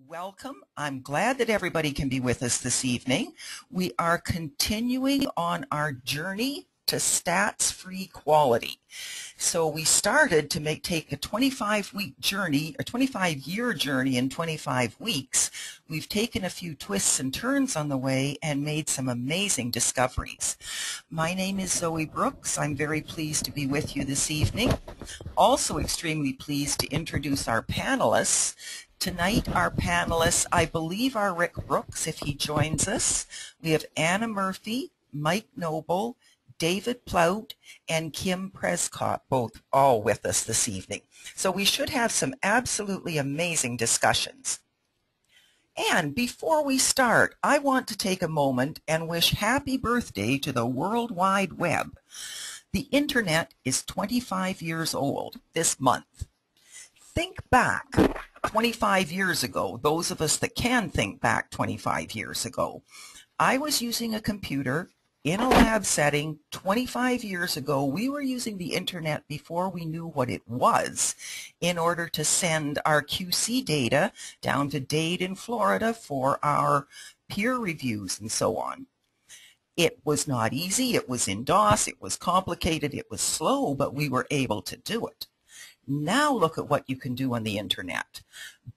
Welcome. I'm glad that everybody can be with us this evening. We are continuing on our journey to stats-free quality. So we started to take a 25-week journey, a 25-year journey in 25 weeks. We've taken a few twists and turns on the way and made some amazing discoveries. My name is Zoe Brooks. I'm very pleased to be with you this evening. Also extremely pleased to introduce our panelists. Tonight, our panelists, I believe, are Rick Brooks, if he joins us. We have Anna Murphy, Mike Noble, David Plaut, and Kim Przekop, both all with us this evening. So we should have some absolutely amazing discussions. And before we start, I want to take a moment and wish happy birthday to the World Wide Web. The Internet is 25 years old this month. Think back 25 years ago, those of us that can think back 25 years ago. I was using a computer in a lab setting 25 years ago. We were using the Internet before we knew what it was in order to send our QC data down to Dade in Florida for our peer reviews and so on. It was not easy. It was in DOS. It was complicated. It was slow, but we were able to do it. Now look at what you can do on the Internet.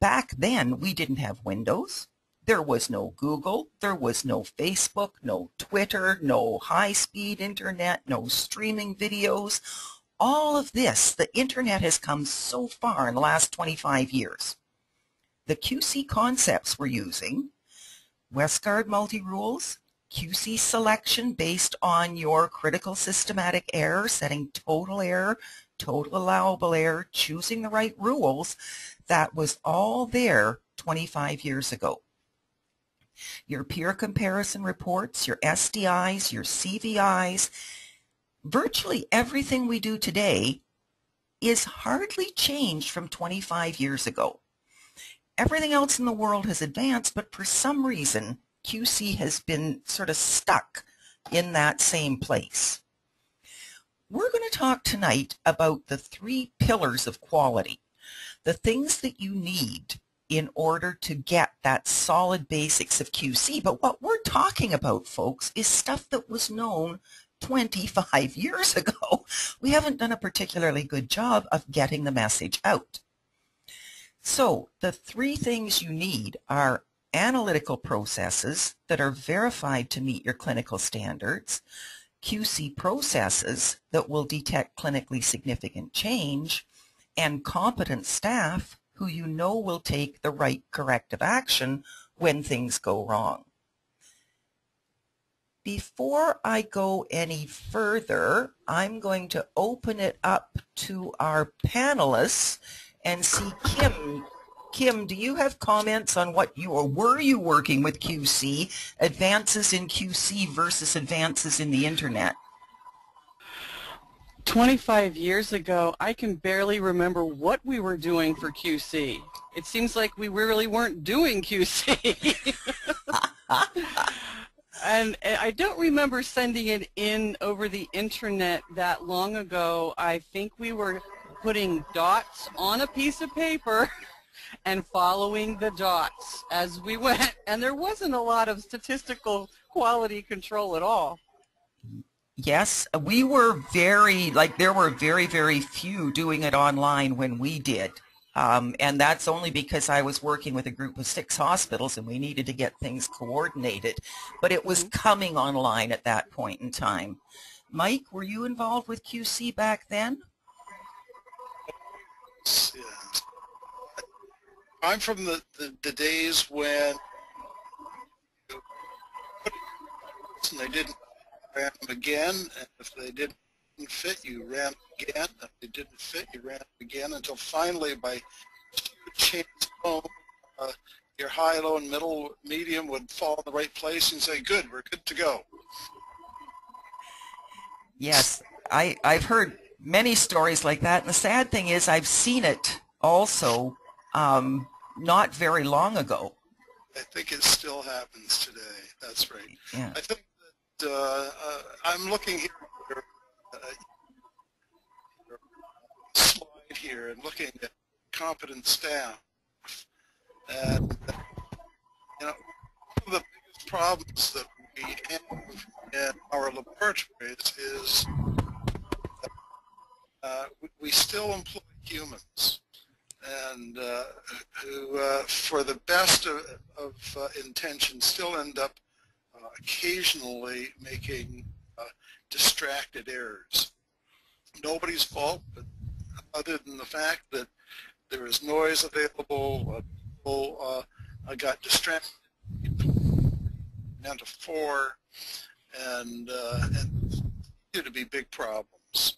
Back then, we didn't have Windows. There was no Google. There was no Facebook, no Twitter, no high-speed Internet, no streaming videos. All of this, the Internet has come so far in the last 25 years. The QC concepts we're using, Westgard multi-rules, QC selection based on your critical systematic error, setting total error, total allowable error, choosing the right rules, that was all there 25 years ago. Your peer comparison reports, your SDIs, your CVIs, virtually everything we do today is hardly changed from 25 years ago. Everything else in the world has advanced, but for some reason, QC has been sort of stuck in that same place. We're going to talk tonight about the 3 pillars of quality, the things that you need in order to get that solid basics of QC. But what we're talking about, folks, is stuff that was known 25 years ago. We haven't done a particularly good job of getting the message out. So the 3 things you need are analytical processes that are verified to meet your clinical standards, QC processes that will detect clinically significant change, and competent staff who you know will take the right corrective action when things go wrong. Before I go any further, I'm going to open it up to our panelists and see Kim. Kim, do you have comments on what you, or were you working with QC, advances in QC versus advances in the Internet? 25 years ago, I can barely remember what we were doing for QC. It seems like we really weren't doing QC. And I don't remember sending it in over the Internet that long ago. I think we were putting dots on a piece of paper and following the dots as we went, and there wasn't a lot of statistical quality control at all. Yes, we were there were very, very few doing it online when we did. And that's only because I was working with a group of 6 hospitals and we needed to get things coordinated. But it was coming online at that point in time. Mike, were you involved with QC back then? Yeah. I'm from the days when they didn't ran them again, and if they didn't fit, you ran again. If they didn't fit, you ran again until finally, by chance alone, your high, low, and middle, medium would fall in the right place and say, "Good, we're good to go." Yes, I've heard many stories like that, and the sad thing is I've seen it also not very long ago. I think it still happens today. That's right. Yeah. I think that I'm looking here at your slide here and looking at competent staff, and One of the biggest problems that we have in our laboratories is we still employ humans, and who, for the best of intentions, still end up occasionally making distracted errors. Nobody's fault, but other than the fact that there is noise available, people got distracted, down to 4, and continue to be big problems.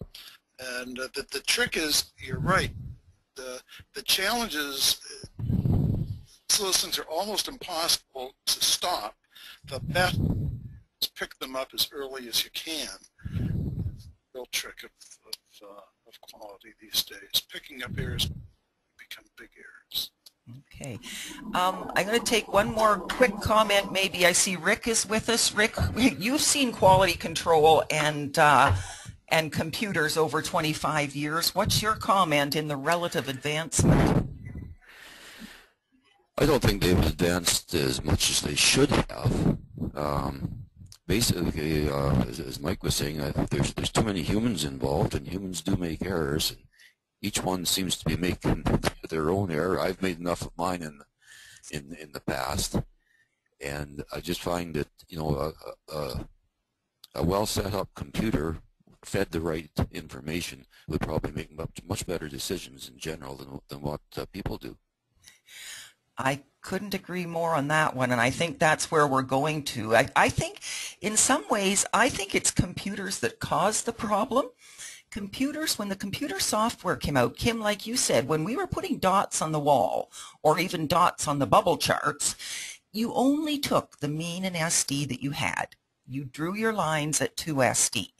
And the trick is, you're right, the challenges, so those things are almost impossible to stop. The best is pick them up as early as you can. That's the real trick of quality these days. Picking up errors become big errors. Okay. I'm going to take one more quick comment. Maybe I see Rick is with us. Rick, you've seen quality control and computers over 25 years. What's your comment in the relative advancement? I don't think they've advanced as much as they should have. Basically, as Mike was saying, there's too many humans involved, and humans do make errors. And each one seems to be making their own error. I've made enough of mine in the past, and I just find that a well set up computer fed the right information would probably make much better decisions in general than what people do. I couldn't agree more on that one, and I think that's where we're going to. I think in some ways, I think it's computers that cause the problem. Computers, when the computer software came out, Kim, like you said, when we were putting dots on the wall or even dots on the bubble charts, you only took the mean and SD that you had. You drew your lines at 2 SD.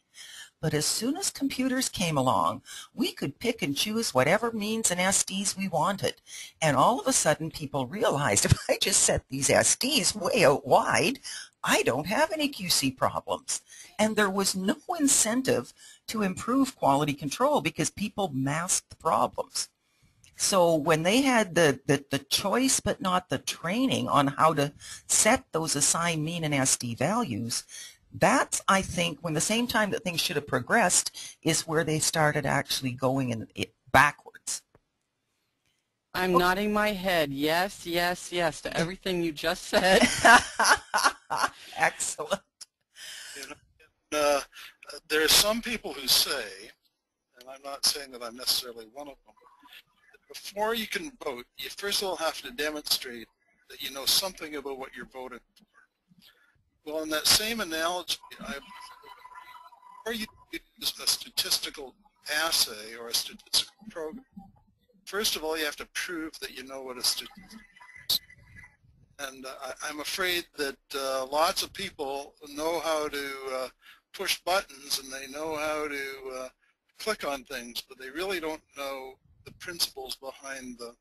But as soon as computers came along, we could pick and choose whatever means and SDs we wanted. And all of a sudden, people realized if I just set these SDs way out wide, I don't have any QC problems. And there was no incentive to improve quality control because people masked the problems. So when they had the choice but not the training on how to set those assigned mean and SD values, that's, I think, when the same time that things should have progressed is where they started actually going backwards. I'm nodding my head. Yes, yes, yes to everything you just said. Excellent. There are some people who say, and I'm not saying that I'm necessarily one of them, that before you can vote, you first of all have to demonstrate that you know something about what you're voting for. Well, in that same analogy, before you use a statistical assay or a statistical program, first of all, you have to prove that you know what a statistic is. And I'm afraid that lots of people know how to push buttons and they know how to click on things, but they really don't know the principles behind the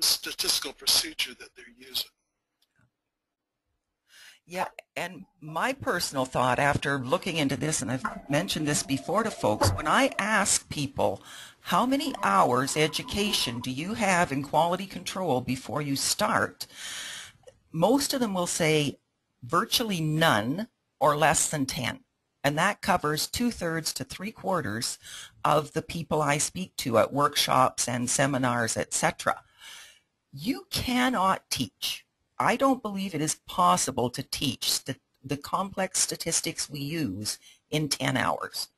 statistical procedure that they're using. Yeah, and my personal thought after looking into this, and I've mentioned this before to folks, when I ask people, how many hours education do you have in quality control before you start, most of them will say virtually none or less than 10. And that covers 2/3 to 3/4 of the people I speak to at workshops and seminars, etc. You cannot teach. I don't believe it is possible to teach the complex statistics we use in 10 hours.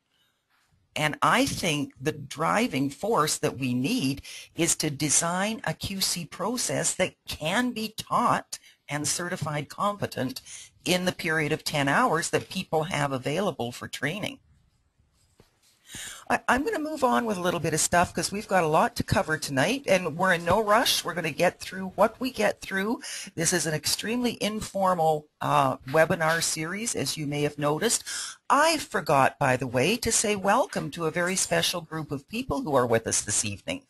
And I think the driving force that we need is to design a QC process that can be taught and certified competent in the period of 10 hours that people have available for training. I'm going to move on with a little bit of stuff because we've got a lot to cover tonight and we're in no rush. We're going to get through what we get through. This is an extremely informal webinar series, as you may have noticed. I forgot, by the way, to say welcome to a very special group of people who are with us this evening.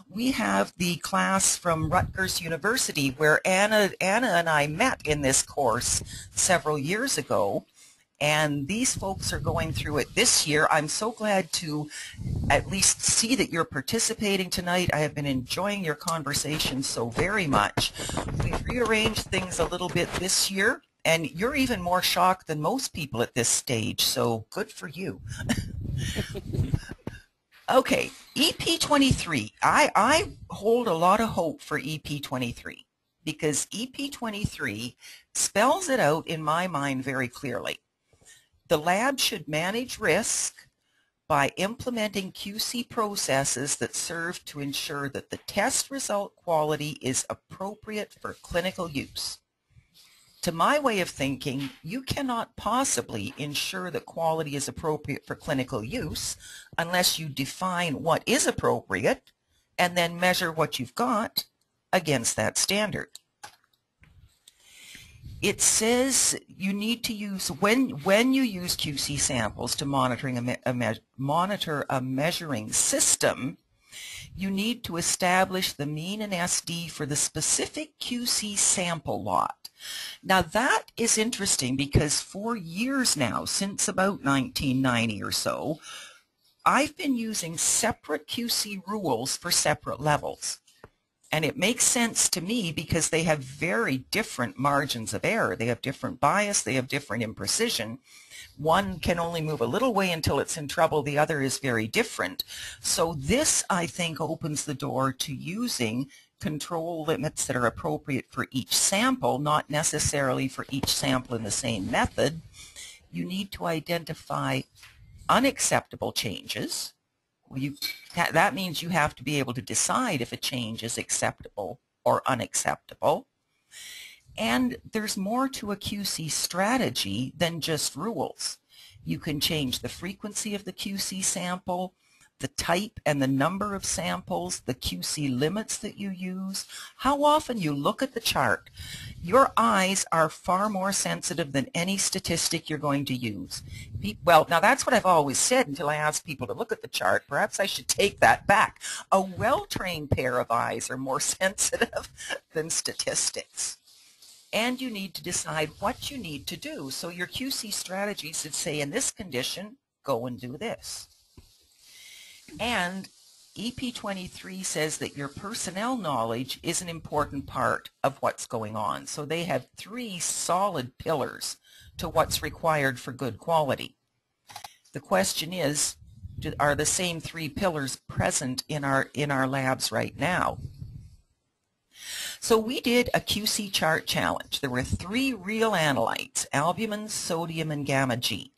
We have the class from Rutgers University where Anna and I met in this course several years ago. And these folks are going through it this year. I'm so glad to at least see that you're participating tonight. I have been enjoying your conversation so very much. We've rearranged things a little bit this year, and you're even more shocked than most people at this stage, so good for you. Okay, EP23. I hold a lot of hope for EP23 because EP23 spells it out in my mind very clearly. The lab should manage risk by implementing QC processes that serve to ensure that the test result quality is appropriate for clinical use. To my way of thinking, you cannot possibly ensure that quality is appropriate for clinical use unless you define what is appropriate and then measure what you've got against that standard. It says you need to use, when you use QC samples to monitor a measuring system, you need to establish the mean and SD for the specific QC sample lot. Now that is interesting because for years now, since about 1990 or so, I've been using separate QC rules for separate levels. And it makes sense to me because they have very different margins of error. They have different bias, they have different imprecision. One can only move a little way until it's in trouble, the other is very different. So this, I think, opens the door to using control limits that are appropriate for each sample, not necessarily for each sample in the same method. You need to identify unacceptable changes. That means you have to be able to decide if a change is acceptable or unacceptable. And there's more to a QC strategy than just rules. You can change the frequency of the QC sample, the type and the number of samples, the QC limits that you use, how often you look at the chart. Your eyes are far more sensitive than any statistic you're going to use. Well, now that's what I've always said until I ask people to look at the chart. Perhaps I should take that back. A well-trained pair of eyes are more sensitive than statistics. And you need to decide what you need to do. So your QC strategies should say, in this condition, go and do this. And EP23 says that your personnel knowledge is an important part of what's going on. So they have 3 solid pillars to what's required for good quality. The question is, are the same 3 pillars present in our labs right now? So we did a QC chart challenge. There were 3 real analytes, albumin, sodium, and gamma G.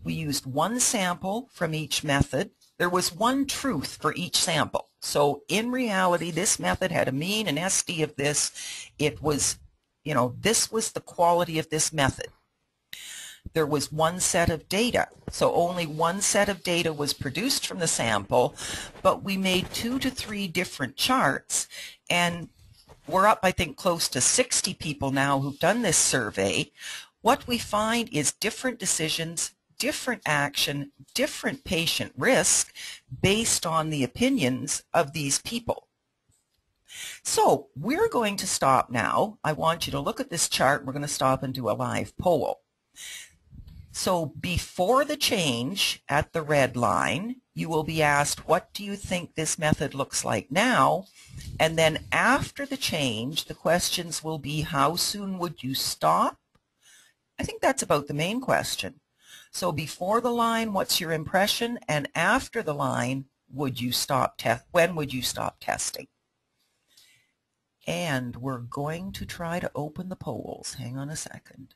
We used 1 sample from each method. There was 1 truth for each sample. So in reality, this method had a mean and SD of this. It was, this was the quality of this method. There was 1 set of data. So only 1 set of data was produced from the sample, but we made 2 to 3 different charts, and we're up, I think, close to 60 people now who've done this survey. What we find is different decisions, different action, different patient risk based on the opinions of these people. So we're going to stop now. I want you to look at this chart. We're going to stop and do a live poll. So before the change at the red line, you will be asked, what do you think this method looks like now? And then after the change, the questions will be, how soon would you stop? I think that's about the main question. So before the line, what's your impression? And after the line, would you stop when would you stop testing? And we're going to try to open the polls. Hang on a second.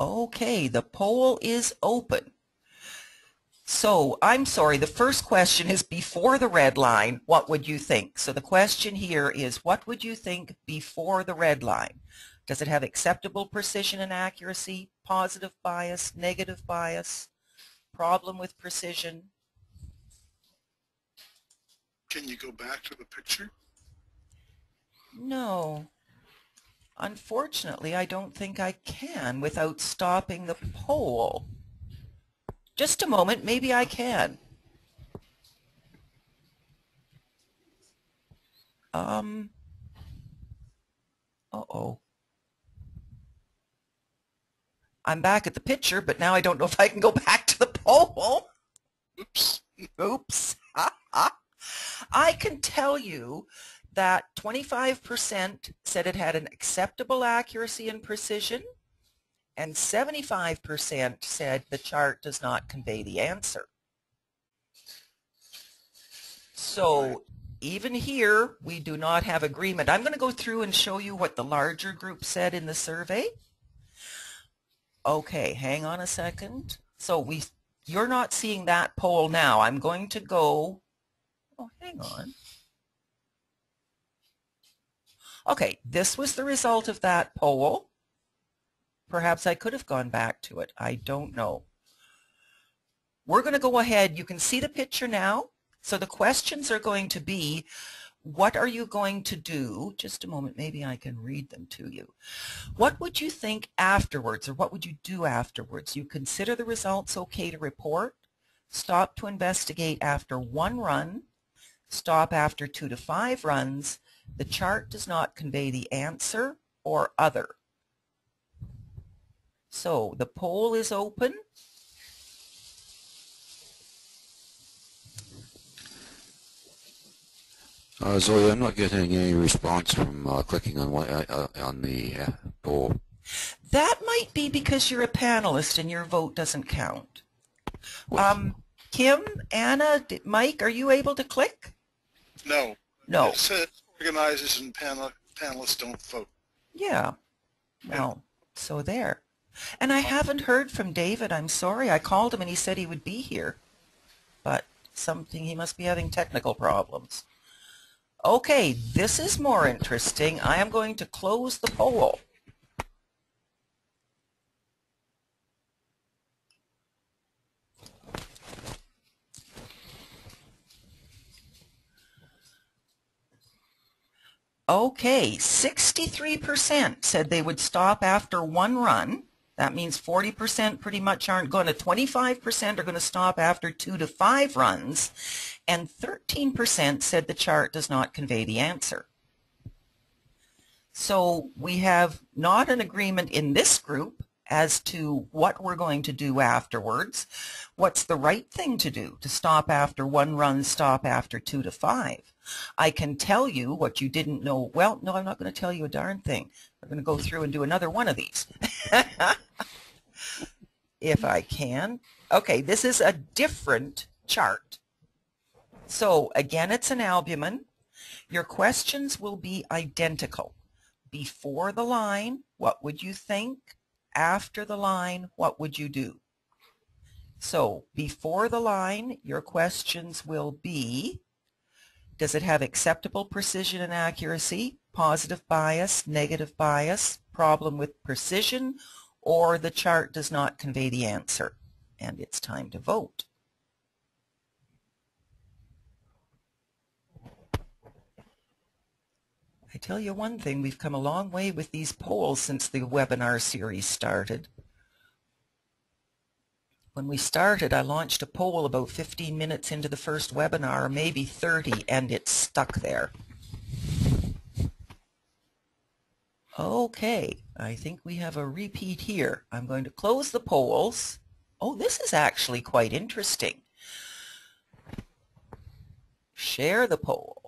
Okay, the poll is open. So, I'm sorry, the first question is before the red line, what would you think? So the question here is, what would you think before the red line? Does it have acceptable precision and accuracy, positive bias, negative bias, problem with precision? Can you go back to the picture? No. Unfortunately, I don't think I can without stopping the poll. Just a moment, maybe I can. Uh-oh. I'm back at the picture, but now I don't know if I can go back to the poll. Oops. Oops. I can tell you that 25% said it had an acceptable accuracy and precision, and 75% said the chart does not convey the answer. So even here, we do not have agreement. I'm going to go through and show you what the larger group said in the survey. Okay, hang on a second. So you're not seeing that poll now. I'm going to go, oh, hang on. Okay, this was the result of that poll. Perhaps I could have gone back to it. I don't know. We're going to go ahead. You can see the picture now. So the questions are going to be, what are you going to do? Just a moment, maybe I can read them to you. What would you think afterwards, or what would you do afterwards? You consider the results okay to report, stop to investigate after 1 run, stop after 2 to 5 runs, the chart does not convey the answer, or other. So the poll is open. Zoe, I'm not getting any response from clicking on the poll. That might be because you're a panelist and your vote doesn't count. Kim, Anna, Mike, are you able to click? No. No. It says organizers and panelists don't vote. Yeah. Well, so there. And I haven't heard from David. I'm sorry. I called him and he said he would be here. But he must be having technical problems. Okay, this is more interesting. I am going to close the poll. Okay, 63% said they would stop after 1 run. That means 40% pretty much aren't going to. 25% are going to stop after 2 to 5 runs. And 13% said the chart does not convey the answer. So we have not an agreement in this group as to what we're going to do afterwards. What's the right thing to do? To stop after 1 run, stop after 2 to 5. I can tell you what you didn't know. Well, no, I'm not going to tell you a darn thing. We're going to go through and do another one of these. If I can. Okay, this is a different chart. So again, it's an albumin. Your questions will be identical. Before the line, what would you think? After the line, what would you do? So before the line, your questions will be, does it have acceptable precision and accuracy, positive bias, negative bias, problem with precision, or the chart does not convey the answer? And it's time to vote. I tell you one thing, we've come a long way with these polls since the webinar series started. When we started, I launched a poll about 15 minutes into the first webinar, or maybe 30, and it's stuck there. Okay, I think we have a repeat here. I'm going to close the polls. Oh, this is actually quite interesting. Share the poll.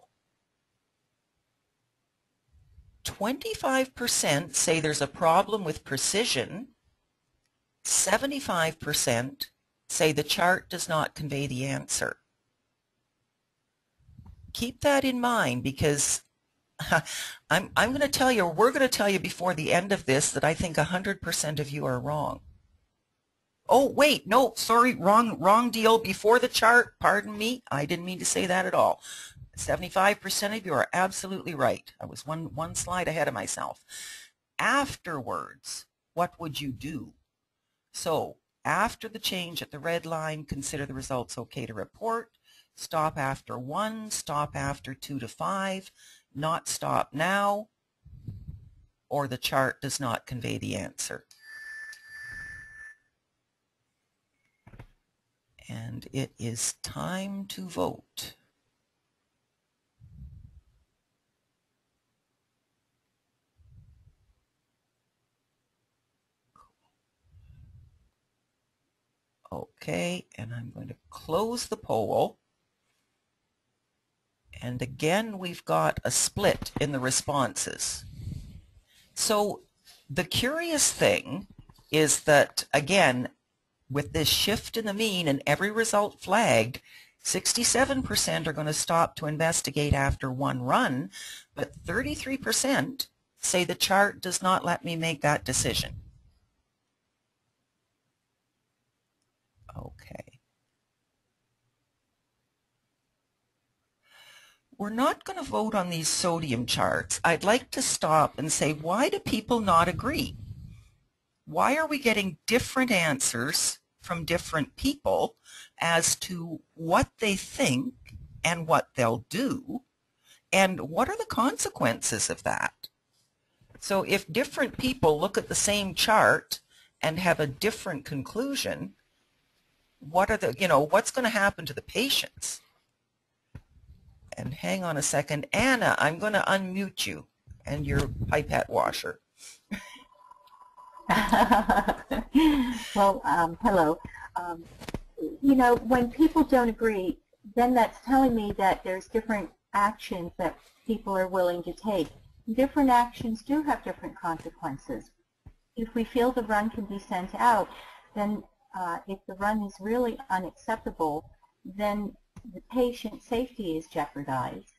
25% say there's a problem with precision. 75% say the chart does not convey the answer. Keep that in mind, because I'm going to tell you, we're going to tell you before the end of this that I think 100% of you are wrong. Oh, wait, no, sorry, wrong deal. Before the chart, pardon me, I didn't mean to say that at all. 75% of you are absolutely right. I was one slide ahead of myself. Afterwards, what would you do? So after the change at the red line, consider the results okay to report. Stop after 1, stop after 2 to 5, not stop now, or the chart does not convey the answer. And it is time to vote. Okay, and I'm going to close the poll. And again, we've got a split in the responses. So the curious thing is that, again, with this shift in the mean and every result flagged, 67% are going to stop to investigate after one run, but 33% say the chart does not let me make that decision. Okay. We're not going to vote on these sodium charts. I'd like to stop and say, why do people not agree? Why are we getting different answers from different people as to what they think and what they'll do, and what are the consequences of that? So if different people look at the same chart and have a different conclusion, what are the, what's going to happen to the patients? And hang on a second, Anna, I'm going to unmute you and your pipette washer. Well, hello. When people don't agree, then that's telling me that there's different actions that people are willing to take. Different actions do have different consequences. If we feel the run can be sent out, then if the run is really unacceptable, then the patient's safety is jeopardized.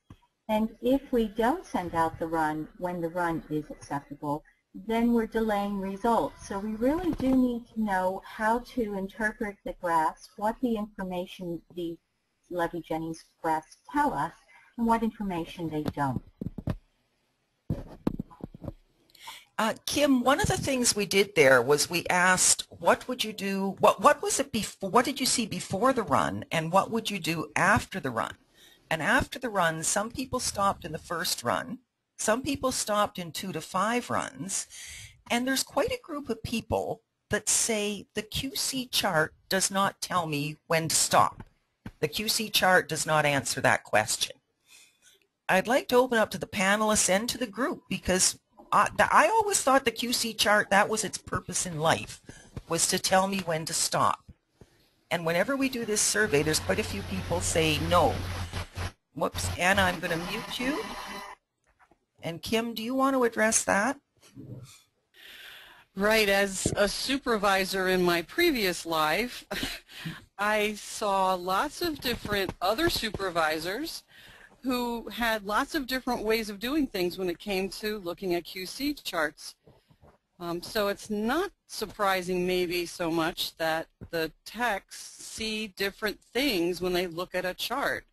And if we don't send out the run when the run is acceptable, then we're delaying results. So we really do need to know how to interpret the graphs, what the information the Levy-Jennings graphs tell us, and what information they don't. Kim, one of the things we did there was we asked, what would you do, what was it before, what did you see before the run, and what would you do after the run? And after the run, some people stopped in the first run, some people stopped in 2 to 5 runs, and there's quite a group of people that say the QC chart does not tell me when to stop. The QC chart does not answer that question. I'd like to open up to the panelists and to the group, because I always thought the QC chart, that was its purpose in life, was to tell me when to stop. And whenever we do this survey, there's quite a few people say no. Whoops, Anna, I'm going to mute you. And Kim, do you want to address that? Right, as a supervisor in my previous life, I saw lots of different other supervisors who had lots of different ways of doing things when it came to looking at QC charts. So it's not surprising maybe so much that the techs see different things when they look at a chart,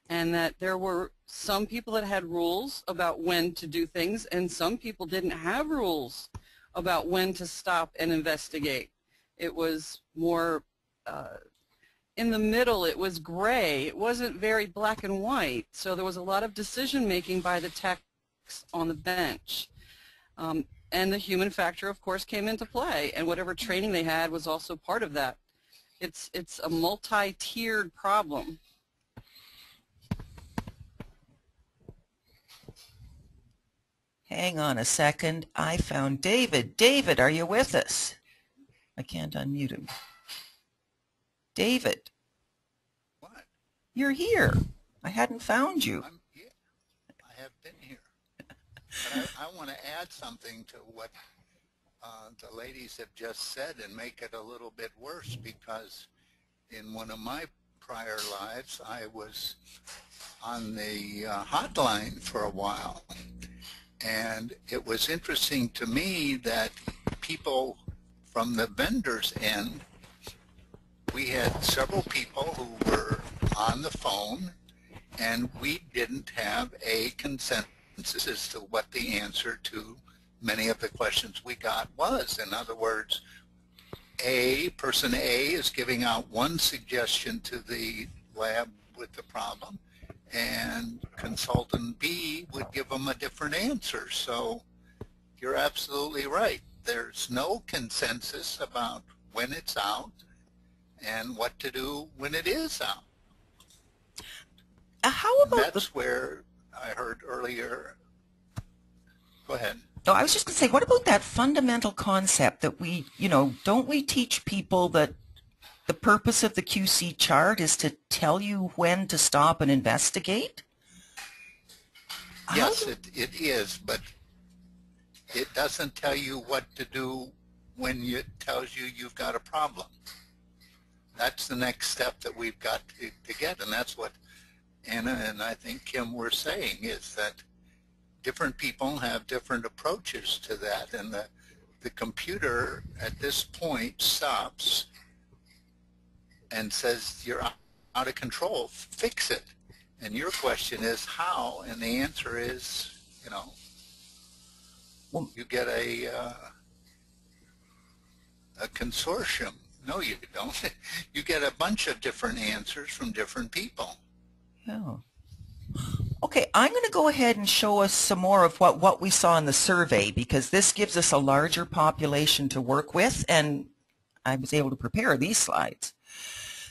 and that there were some people that had rules about when to do things and some people didn't have rules about when to stop and investigate. It was more in the middle. It was gray. It wasn't very black and white. So there was a lot of decision making by the techs on the bench. And the human factor, of course, came into play, and whatever training they had was also part of that. It's a multi-tiered problem. Hang on a second. I found David. David, are you with us? I can't unmute him. David. What? You're here. I hadn't found you. I'm here. I have been here. But I want to add something to what the ladies have just said and make it a little bit worse, because in one of my prior lives I was on the hotline for a while. And it was interesting to me that people from the vendor's end, we had several people who were on the phone, and we didn't have a consensus as to what the answer to many of the questions we got was. In other words, person A is giving out one suggestion to the lab with the problem, and consultant B would give them a different answer. So you're absolutely right. There's no consensus about when it's out, and what to do when it is out. How about that's where I heard earlier. Go ahead. No, I was just going to say, what about that fundamental concept that we, don't we teach people that the purpose of the QC chart is to tell you when to stop and investigate? Yes, it is, but it doesn't tell you what to do when it tells you you've got a problem. That's the next step that we've got to get, and that's what Anna and I think Kim were saying, is that different people have different approaches to that, and the computer at this point stops and says, you're out of control, fix it. And your question is how, and the answer is, you get a consortium. No, you don't. You get a bunch of different answers from different people. Oh. Okay, I'm going to go ahead and show us some more of what we saw in the survey, because this gives us a larger population to work with, and I was able to prepare these slides.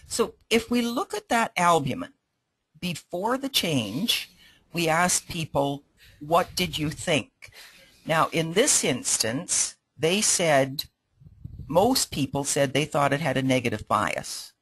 So if we look at that albumin, before the change, we asked people, what did you think? Now, in this instance, they said, most people said they thought it had a negative bias.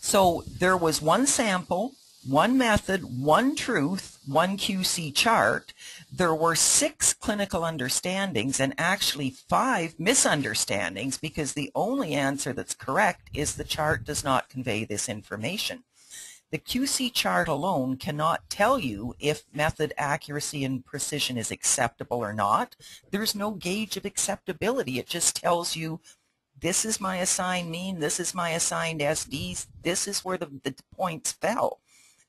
So there was one sample, one method, one truth, one QC chart. There were 6 clinical understandings and actually 5 misunderstandings, because the only answer that's correct is the chart does not convey this information. The QC chart alone cannot tell you if method accuracy and precision is acceptable or not. There's no gauge of acceptability. It just tells you, this is my assigned mean, this is my assigned SD, this is where the points fell.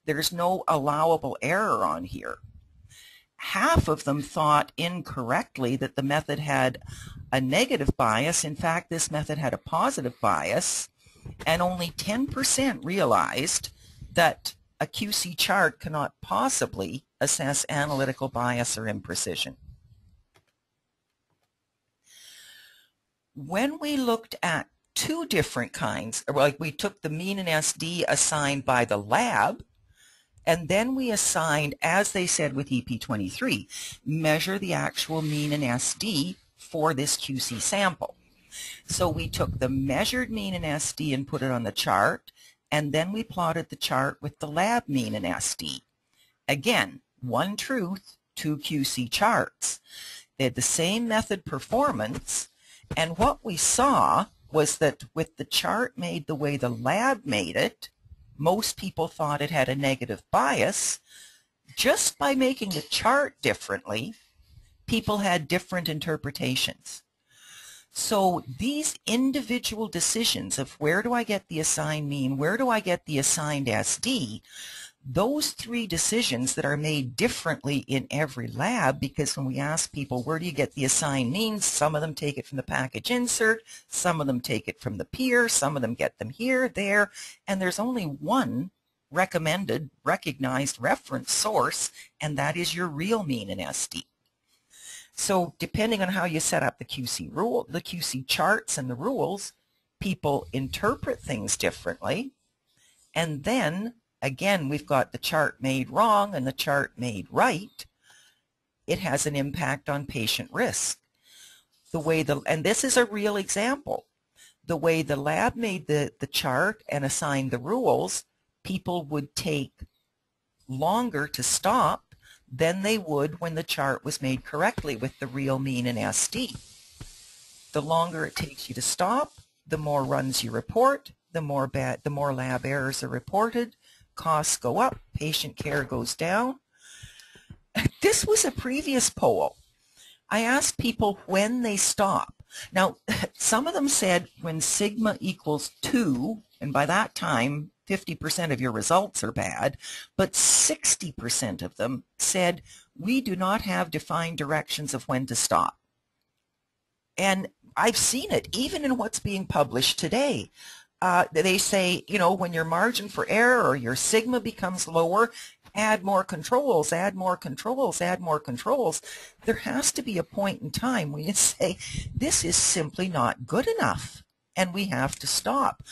There's no allowable error on here. Half of them thought incorrectly that the method had a negative bias. In fact, this method had a positive bias, and only 10% realized that a QC chart cannot possibly assess analytical bias or imprecision. When we looked at 2 different kinds, like we took the mean and SD assigned by the lab, and then we assigned, as they said with EP23, measure the actual mean and SD for this QC sample. So we took the measured mean and SD and put it on the chart, and then we plotted the chart with the lab mean and SD. Again, 1 truth, 2 QC charts. They had the same method performance, and what we saw was that with the chart made the way the lab made it, most people thought it had a negative bias. Just by making the chart differently, people had different interpretations. So these individual decisions of where do I get the assigned mean, where do I get the assigned SD, those 3 decisions that are made differently in every lab, because when we ask people where do you get the assigned means, some of them take it from the package insert, some of them take it from the peer, some of them get them here, there, and there's only one recommended, recognized reference source, and that is your real mean in SD. So depending on how you set up the QC rule, the QC charts and the rules, people interpret things differently. And then, again, we've got the chart made wrong and the chart made right. It has an impact on patient risk. And this is a real example. The way the lab made the chart and assigned the rules, people would take longer to stop than they would when the chart was made correctly with the real mean and SD. The longer it takes you to stop, the more runs you report, the more lab errors are reported, costs go up, patient care goes down. This was a previous poll. I asked people when they stop. Now, some of them said when sigma equals 2, and by that time 50% of your results are bad, but 60% of them said we do not have defined directions of when to stop. And I've seen it even in what's being published today. They say, when your margin for error or your sigma becomes lower, add more controls, add more controls, add more controls. There has to be a point in time when you say, this is simply not good enough. and we have to stop.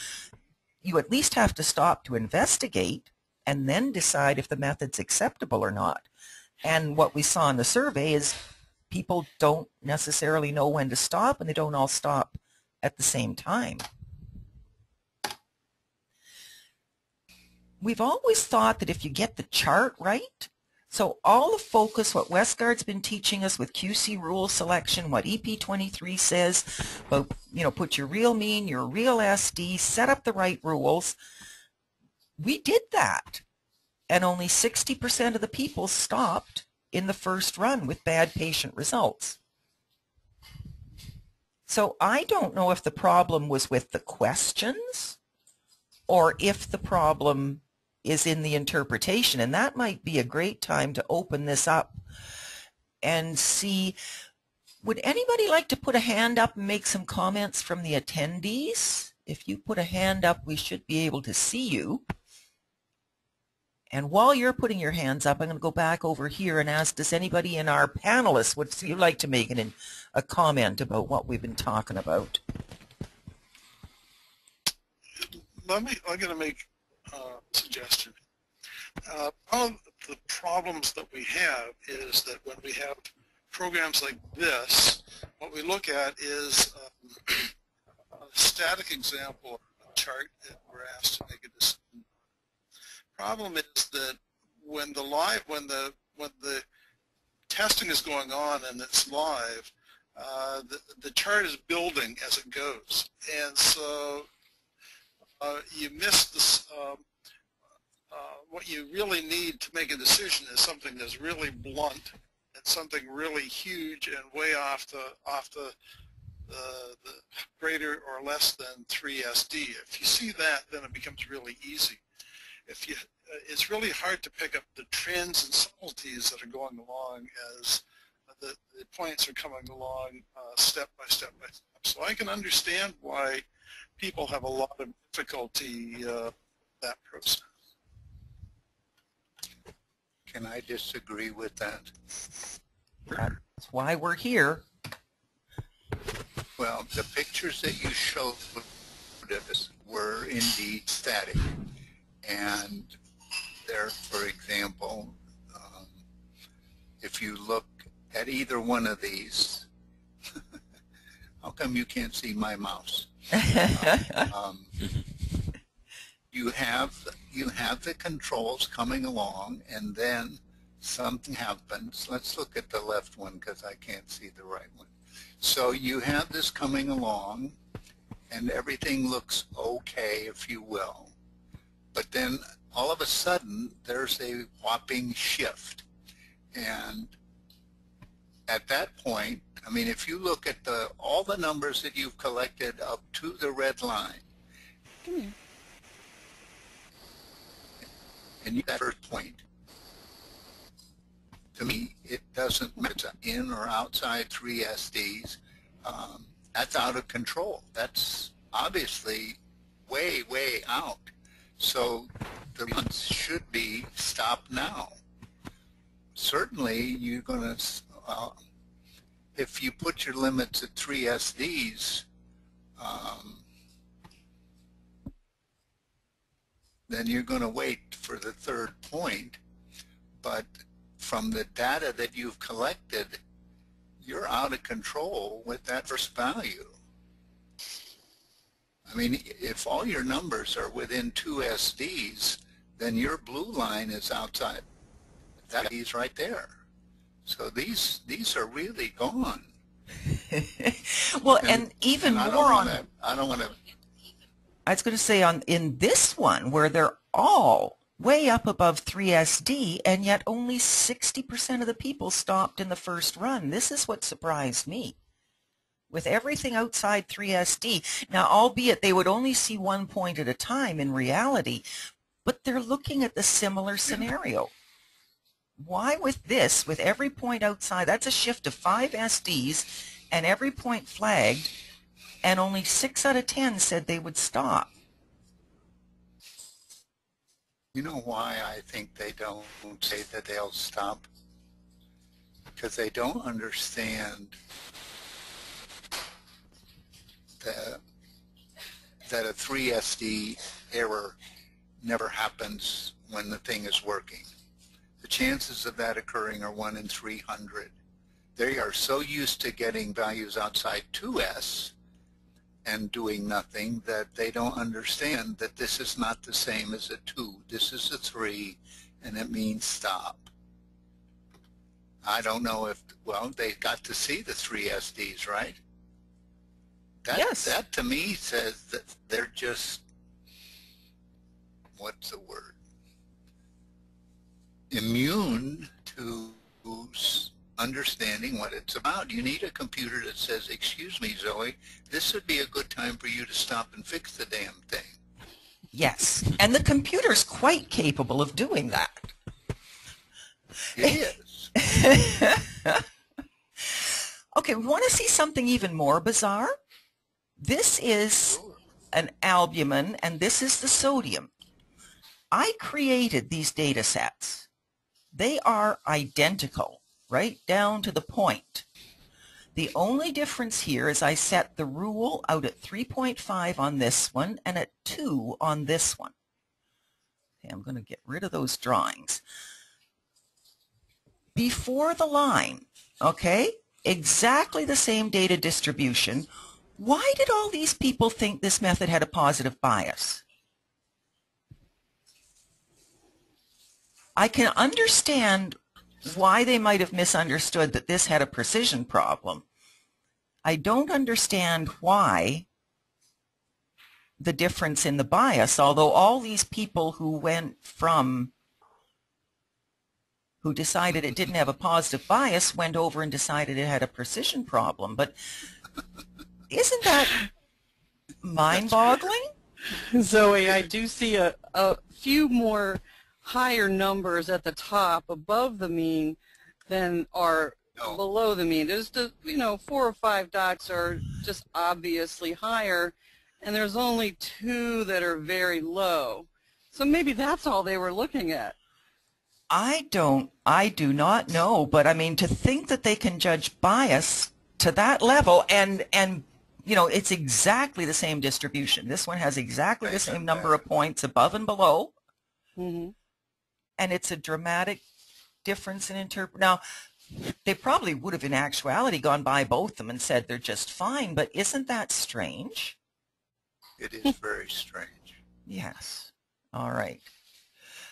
You at least have to stop to investigate and then decide if the method's acceptable or not. And what we saw in the survey is people don't necessarily know when to stop, and they don't all stop at the same time. We've always thought that if you get the chart right, so all the focus, what Westgard's been teaching us with QC rule selection, what EP23 says about, put your real mean, your real SD, set up the right rules, we did that. And only 60% of the people stopped in the first run with bad patient results. So I don't know if the problem was with the questions or if the problem is in the interpretation, and that might be a great time to open this up and see, would anybody like to put a hand up and make some comments from the attendees? If you put a hand up, we should be able to see you. And while you're putting your hands up, I'm going to go back over here and ask, does anybody in our panelists, would you like to make a comment about what we've been talking about? I'm going to make a suggestion. One of the problems that we have is that when we have programs like this, what we look at is a static example of a chart that we're asked to make a decision. Problem is that when the testing is going on and it's live, the chart is building as it goes, and so you miss this. What you really need to make a decision is something that's really blunt and something really huge and way off the greater or less than 3 SD. If you see that, then it becomes really easy. It's really hard to pick up the trends and subtleties that are going along as the points are coming along step by step by step. So I can understand why people have a lot of difficulty with that process. Can I disagree with that? That's why we're here. Well, the pictures that you showed us were indeed static. And there, for example, if you look at either one of these, how come you can't see my mouse? You have the controls coming along, and then something happens. Let's look at the left one because I can't see the right one. So you have this coming along, and everything looks okay, if you will. But then all of a sudden, there's a whopping shift. And at that point, I mean, if you look at all the numbers that you've collected up to the red line, and that first point, to me, it doesn't matter in or outside 3 SDs. That's out of control. That's obviously way, way out. So the runs should be stopped now. Certainly, you're going to, if you put your limits at 3 SDs, then you're going to wait for the third point. But from the data that you've collected, you're out of control with that first value. I mean, if all your numbers are within 2 SDs, then your blue line is outside. That is right there. So these are really gone. Well, and even more on. I don't want to. I was going to say in this one where they're all way up above 3 SD, and yet only 60% of the people stopped in the first run. This is what surprised me. With everything outside 3 SD, now albeit they would only see 1 point at a time in reality, but they're looking at the similar scenario. Why with this, with every point outside, that's a shift of 5 SDs and every point flagged, and only 6 out of 10 said they would stop. You know why I think they don't say that they'll stop? Because they don't understand that a 3SD error never happens when the thing is working. The chances of that occurring are 1 in 300. They are so used to getting values outside 2S and doing nothing that they don't understand that this is not the same as a 2. This is a 3, and it means stop. I don't know if, well, they got to see the 3SDs, right? Yes. That to me says that they're just, what's the word? Immune to understanding what it's about. You need a computer that says, excuse me, Zoe, this would be a good time for you to stop and fix the damn thing. Yes, and the computer's quite capable of doing that. It is. Okay, we want to see something even more bizarre. This is an albumin, and this is the sodium. I created these data sets. They are identical, right down to the point. The only difference here is I set the rule out at 3.5 on this one and at 2 on this one. Okay, I'm going to get rid of those drawings. Before the line, okay, exactly the same data distribution. Why did all these people think this method had a positive bias? I can understand why they might have misunderstood that this had a precision problem. I don't understand why the difference in the bias, although all these people who decided it didn't have a positive bias went over and decided it had a precision problem. But isn't that mind-boggling? Zoe, I do see a few more higher numbers at the top above the mean than are below the mean. There's just, 4 or 5 dots are just obviously higher, and there's only 2 that are very low. So maybe that's all they were looking at. I do not know, but I mean, to think that they can judge bias to that level, and it's exactly the same distribution. This one has exactly the same number of points above and below. Mm-hmm. And it's a dramatic difference in Now, they probably would have in actuality gone by both of them and said they're just fine, but isn't that strange? It is very strange. Yes. All right.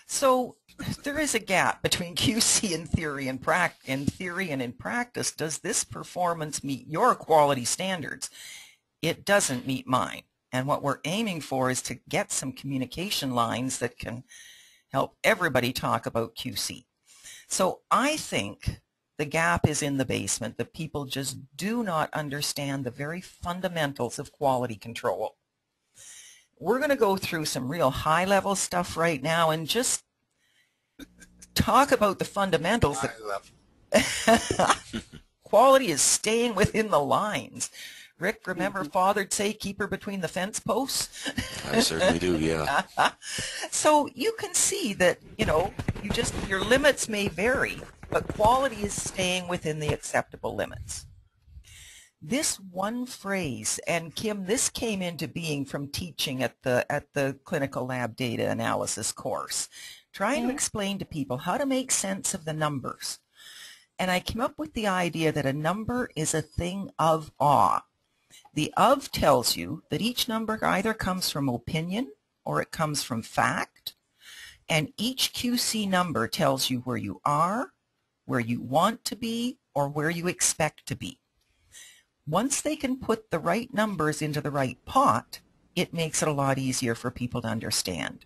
So there is a gap between QC in theory and in practice. Does this performance meet your quality standards? It doesn't meet mine. And what we're aiming for is to get some communication lines that can help everybody talk about QC. So I think the gap is in the basement, that people just do not understand the very fundamentals of quality control. We're going to go through some real high-level stuff right now and just talk about the fundamentals. Quality is staying within the lines. Rick, remember Father'd say, keep her between the fence posts? I certainly do, yeah. So you can see that, your limits may vary, but quality is staying within the acceptable limits. This one phrase, and Kim, this came into being from teaching at the clinical lab data analysis course, trying to explain to people how to make sense of the numbers. And I came up with the idea that a number is a thing of awe. The of tells you that each number either comes from opinion or it comes from fact, and each QC number tells you where you are, where you want to be, or where you expect to be. Once they can put the right numbers into the right pot, it makes it a lot easier for people to understand.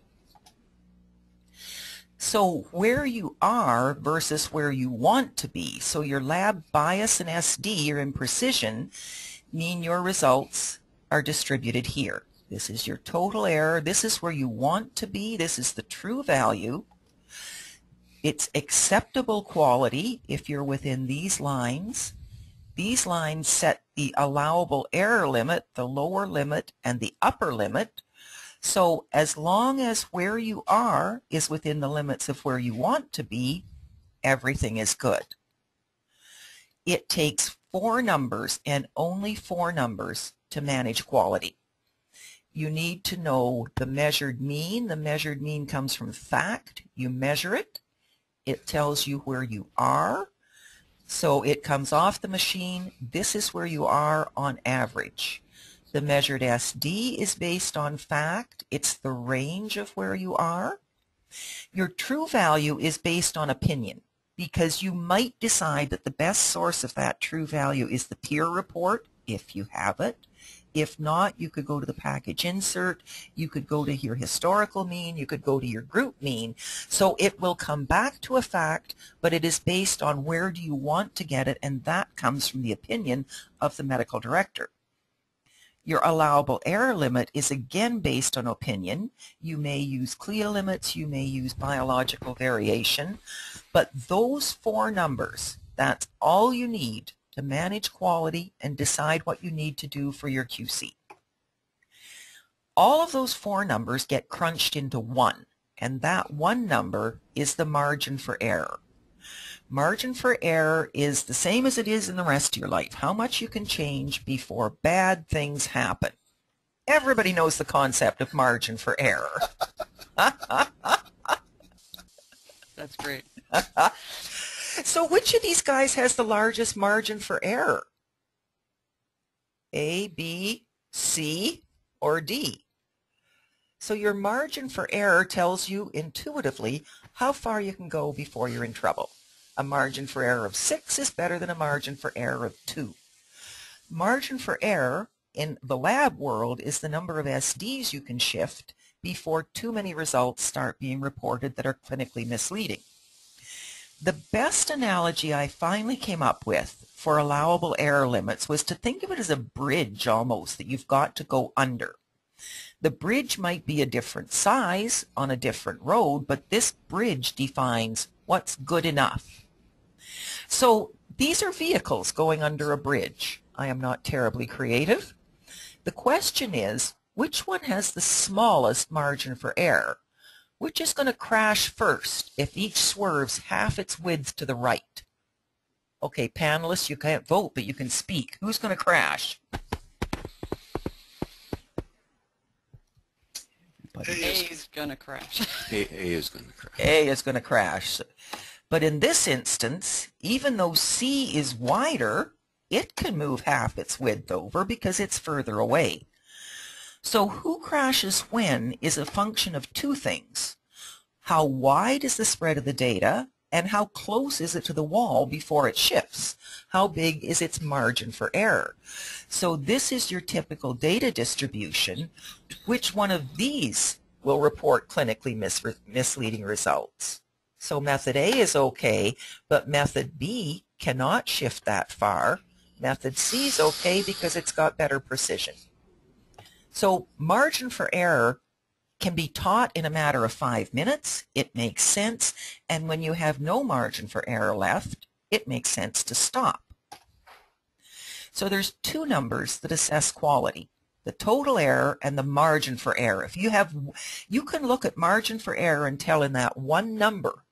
So where you are versus where you want to be. So your lab bias and SD, or in precision, mean your results are distributed here. This is your total error. This is where you want to be. This is the true value. It's acceptable quality if you're within these lines. These lines set the allowable error limit, the lower limit, and the upper limit. So as long as where you are is within the limits of where you want to be, everything is good. It takes 4 numbers and only 4 numbers to manage quality. you need to know the measured mean. The measured mean comes from fact. You measure it. It tells you where you are. So it comes off the machine. This is where you are on average. The measured SD is based on fact. It's the range of where you are. Your true value is based on opinion, because you might decide that the best source of that true value is the peer report, if you have it. If not, you could go to the package insert, you could go to your historical mean, you could go to your group mean. So it will come back to a fact, but it is based on where do you want to get it, and that comes from the opinion of the medical director. Your allowable error limit is again based on opinion. You may use CLIA limits, you may use biological variation, but those 4 numbers, that's all you need to manage quality and decide what you need to do for your QC. All of those 4 numbers get crunched into 1, and that 1 number is the margin for error. Margin for error is the same as it is in the rest of your life, how much you can change before bad things happen. Everybody knows the concept of margin for error. That's great. So which of these guys has the largest margin for error? A, B, C, or D? So your margin for error tells you intuitively how far you can go before you're in trouble. A margin for error of 6 is better than a margin for error of 2. Margin for error in the lab world is the number of SDs you can shift before too many results start being reported that are clinically misleading. The best analogy I finally came up with for allowable error limits was to think of it as a bridge almost that you've got to go under. The bridge might be a different size on a different road, but this bridge defines what's good enough. So these are vehicles going under a bridge. I am not terribly creative. The question is, which one has the smallest margin for error? Which is going to crash first if each swerves half its width to the right? Okay, panelists, you can't vote, but you can speak. Who's going to crash? A is going to crash. A is going to crash. A is going to crash. But in this instance, even though C is wider, it can move half its width over because it's further away. So who crashes when is a function of 2 things. How wide is the spread of the data, and how close is it to the wall before it shifts? How big is its margin for error? So this is your typical data distribution. Which one of these will report clinically misleading results? So method A is okay, but method B cannot shift that far. Method C is okay because it's got better precision. So margin for error can be taught in a matter of 5 minutes. It makes sense. And when you have no margin for error left, it makes sense to stop. So there's 2 numbers that assess quality, the total error and the margin for error. You can look at margin for error and tell in that 1 number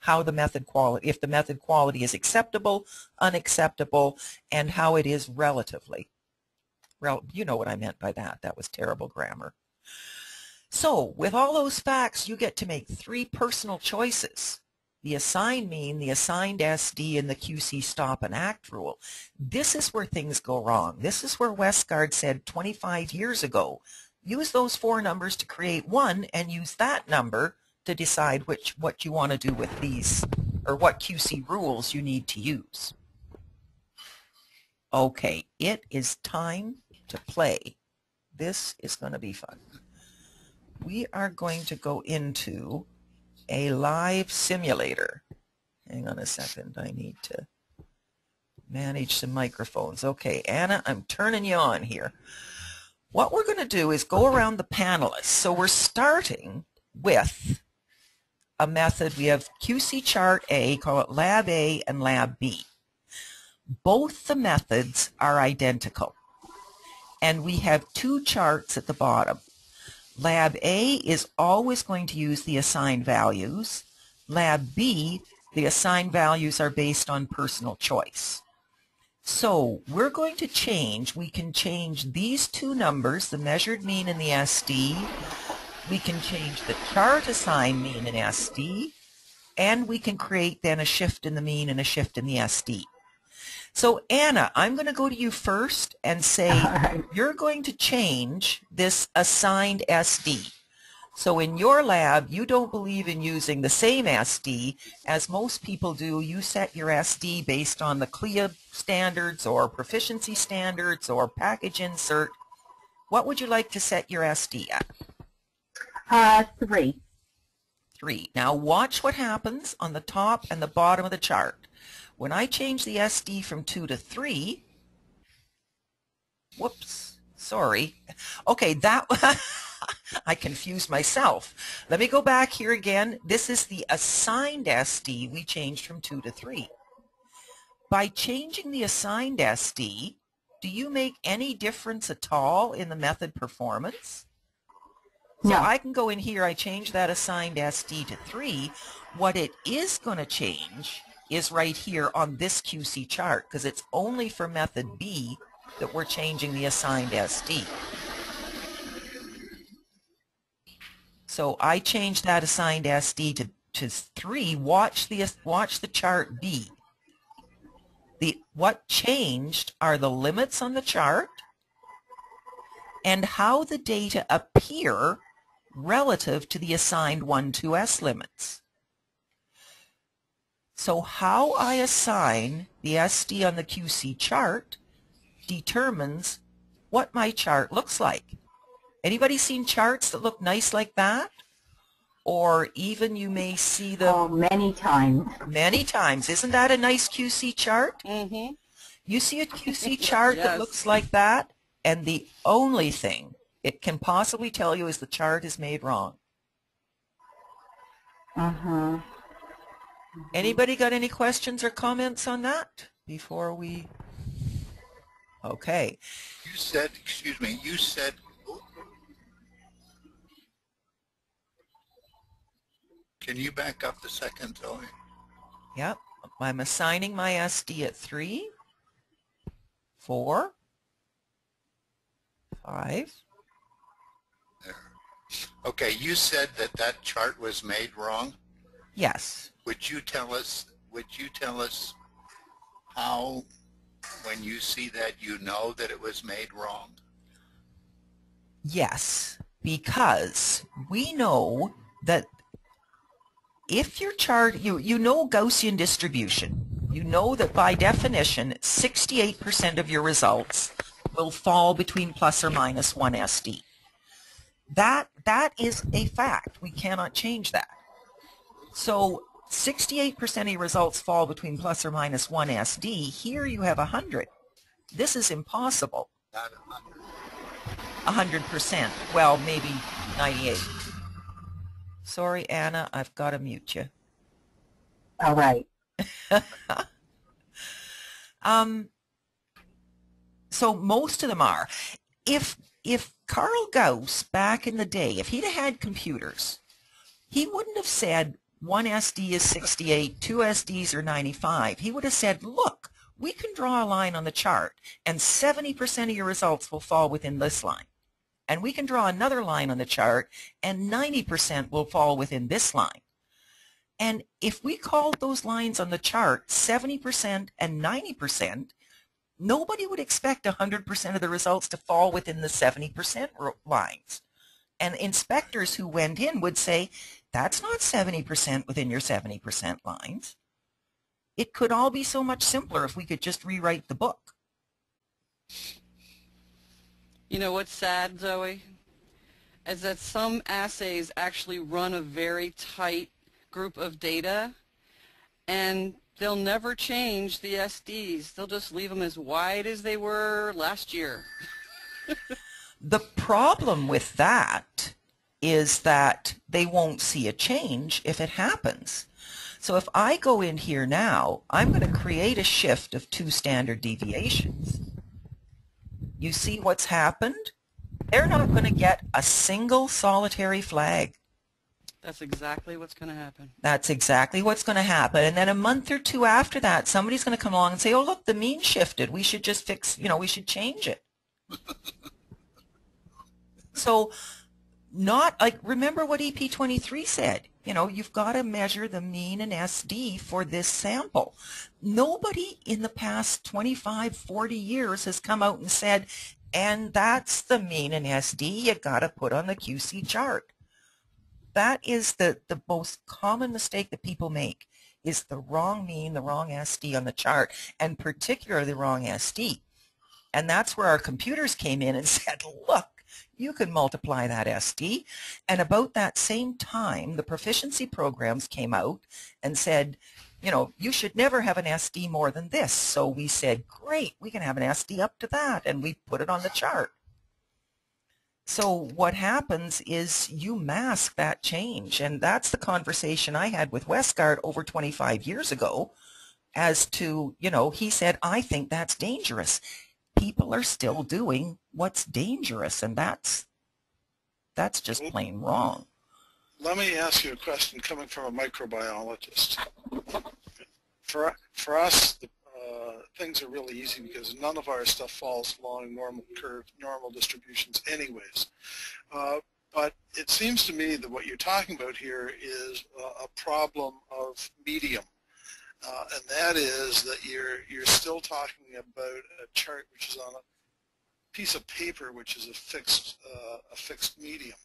how the method quality, if the method quality is acceptable, unacceptable, and how it is relatively. You know what I meant by that. That was terrible grammar. So with all those facts, you get to make 3 personal choices. The assigned mean, the assigned SD, and the QC stop and act rule. This is where things go wrong. This is where Westgard said 25 years ago, use those 4 numbers to create 1 and use that number to decide what you want to do with these, or what QC rules you need to use. Okay, it is time to play. This is going to be fun. We are going to go into a live simulator. Hang on a second, I need to manage some microphones. Okay, Anna, I'm turning you on here. What we're going to do is go around the panelists. So we're starting with a method. We have QC chart A, call it Lab A and Lab B. Both the methods are identical. And we have 2 charts at the bottom. Lab A is always going to use the assigned values. Lab B, the assigned values are based on personal choice. So we're going to change, we can change these two numbers, the measured mean and the SD. We can change the chart assigned mean and SD. And we can create then a shift in the mean and a shift in the SD. So Anna, I'm going to go to you first and say you're going to change this assigned SD. So in your lab, you don't believe in using the same SD as most people do. You set your SD based on the CLIA standards or proficiency standards or package insert. What would you like to set your SD at? 3. 3. Now watch what happens on the top and the bottom of the chart. When I change the SD from 2 to 3, whoops, sorry. Okay, that I confused myself. Let me go back here again. This is the assigned SD we changed from 2 to 3. By changing the assigned SD, do you make any difference at all in the method performance? So No. I can go in here, I change that assigned SD to 3. What it is going to change is right here on this QC chart, because it's only for method B that we're changing the assigned SD. So I changed that assigned SD to 3. Watch the chart B. What changed are the limits on the chart and how the data appear relative to the assigned 1, 2s limits. So how I assign the SD on the QC chart determines what my chart looks like. Anybody seen charts that look nice like that? Or even you may see them... Oh, many times. Many times. Isn't that a nice QC chart? Mm-hmm. You see a QC chart Yes. that looks like that, and the only thing it can possibly tell you is the chart is made wrong. Uh-huh. Anybody got any questions or comments on that before we... Okay. You said, excuse me, you said, can you back up a second, Zoe? Yep. I'm assigning my SD at 3, 4, 5. There. Okay, you said that that chart was made wrong. Yes. Would you tell us how, when you see that, you know that it was made wrong? Yes, because we know that if your chart, you know Gaussian distribution. You know that by definition, 68% of your results will fall between plus or minus 1 SD. That is a fact. We cannot change that. So 68% of your results fall between plus or minus 1 SD. Here you have 100. This is impossible. Not 100. 100%. Well, maybe 98. Sorry, Anna, I've got to mute you. All right. So most of them are. If Carl Gauss back in the day, if he'd have had computers, he wouldn't have said 1 SD is 68, 2 SDs are 95. He would have said, look, we can draw a line on the chart and 70% of your results will fall within this line. And we can draw another line on the chart and 90% will fall within this line. And if we called those lines on the chart 70% and 90%, nobody would expect 100% of the results to fall within the 70% lines. And inspectors who went in would say, that's not 70% within your 70% lines. It could all be so much simpler if we could just rewrite the book. You know what's sad, Zoe? Is that some assays actually run a very tight group of data, and they'll never change the SDs. They'll just leave them as wide as they were last year. The problem with that is that they won't see a change if it happens. So if I go in here now, I'm going to create a shift of 2 standard deviations. You see what's happened? They're not going to get a single solitary flag. That's exactly what's going to happen. That's exactly what's going to happen. And then a month or two after that, somebody's going to come along and say, oh, look, the mean shifted. We should just fix, we should change it. So not like, remember what EP23 said. You've got to measure the mean and SD for this sample. Nobody in the past 25, 40 years has come out and said, and that's the mean and SD you got to put on the QC chart. That is the most common mistake that people make, is the wrong mean, the wrong SD on the chart, and particularly the wrong SD. And that's where our computers came in and said, look, you can multiply that SD. And about that same time, the proficiency programs came out and said, you should never have an SD more than this. So we said, great, we can have an SD up to that, and we put it on the chart. So what happens is you mask that change, and that's the conversation I had with Westgard over 25 years ago as to, he said, I think that's dangerous. People are still doing what's dangerous, and that's just plain wrong. Let me ask you a question coming from a microbiologist. For us, things are really easy because none of our stuff falls along normal curves, normal distributions anyways. But it seems to me that what you're talking about here is a problem of medium. And that is that you're still talking about a chart which is on a piece of paper which is a fixed medium.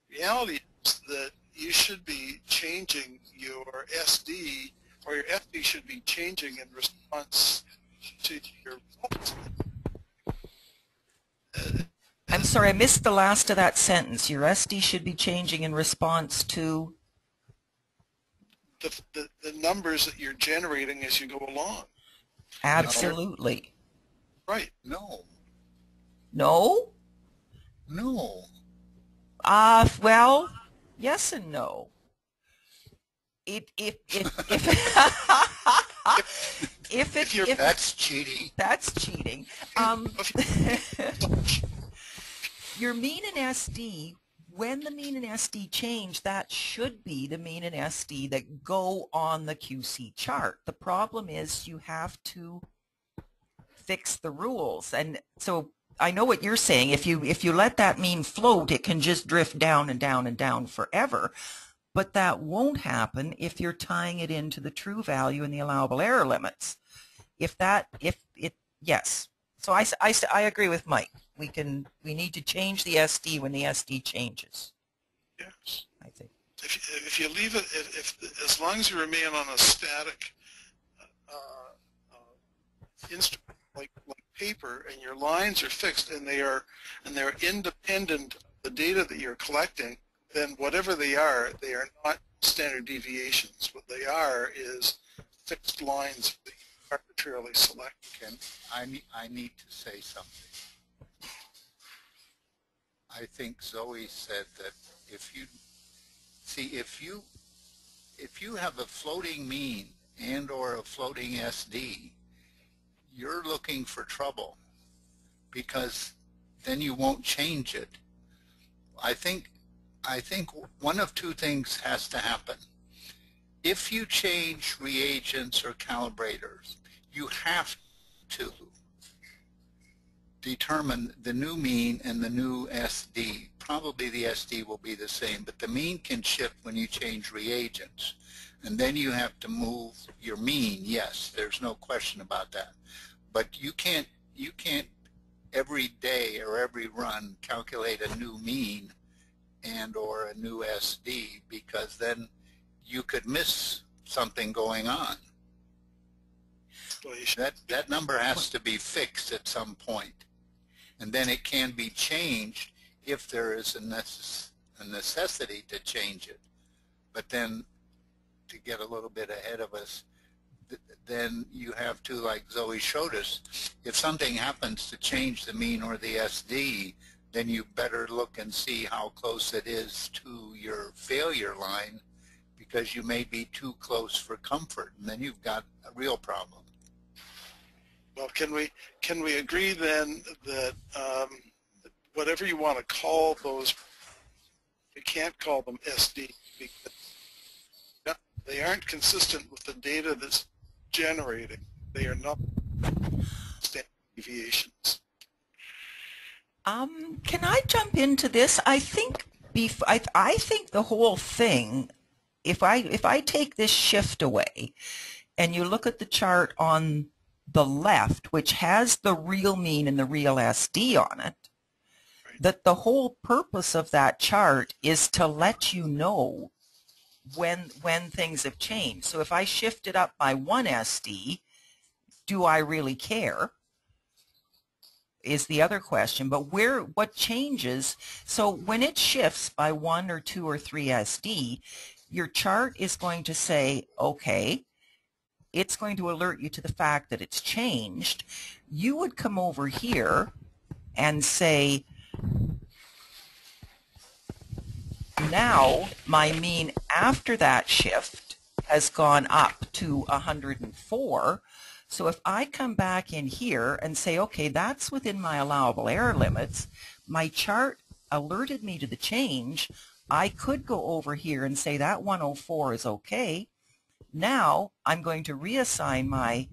Reality is that you should be changing your SD, or your SD should be changing in response to your results. I'm sorry, I missed the last of that sentence. Your SD should be changing in response to the numbers that you're generating as you go along. Absolutely. Right. No. No? No. Well, yes and no. That's cheating. That's cheating. Your mean and SD, when the mean and SD change, that should be the mean and SD that go on the QC chart. The problem is you have to fix the rules. And so I know what you're saying. If you let that mean float, it can just drift down and down and down forever. But that won't happen if you're tying it into the true value and the allowable error limits. Yes. So I agree with Mike. We need to change the SD when the SD changes. Yes. I think. If you leave it, as long as you remain on a static instrument like paper, and your lines are fixed and they're independent of the data that you're collecting, then whatever they are not standard deviations. What they are is fixed lines that you arbitrarily select. Ken, I need to say something. I think Zoe said that if you have a floating mean and or a floating SD, you're looking for trouble, because then you won't change it. I think one of two things has to happen. If you change reagents or calibrators, you have to determine the new mean and the new SD. Probably the SD will be the same, but the mean can shift when you change reagents. And then you have to move your mean. Yes, there's no question about that. But you can't every day or every run calculate a new mean and or a new SD, because then you could miss something going on. That number has to be fixed at some point, and then it can be changed if there is a necessity to change it. But then, to get a little bit ahead of us, then you have to, like Zoe showed us, if something happens to change the mean or the SD, then you better look and see how close it is to your failure line, because you may be too close for comfort, and then you've got a real problem. Well, can we agree then that whatever you want to call those we can't call them SD because they aren't consistent with the data that's generating. They are not standard deviations. Can I jump into this? I think I think the whole thing, if I take this shift away and you look at the chart on the left, which has the real mean and the real SD on it, that the whole purpose of that chart is to let you know when things have changed. So if I shift it up by 1 SD, do I really care? Is the other question. But what changes, so when it shifts by 1 or 2 or 3 SD, your chart is going to say, okay, it's going to alert you to the fact that it's changed. You would come over here and say, now my mean after that shift has gone up to 104. So if I come back in here and say, okay, that's within my allowable error limits, my chart alerted me to the change, I could go over here and say that 104 is okay. Now I'm going to reassign my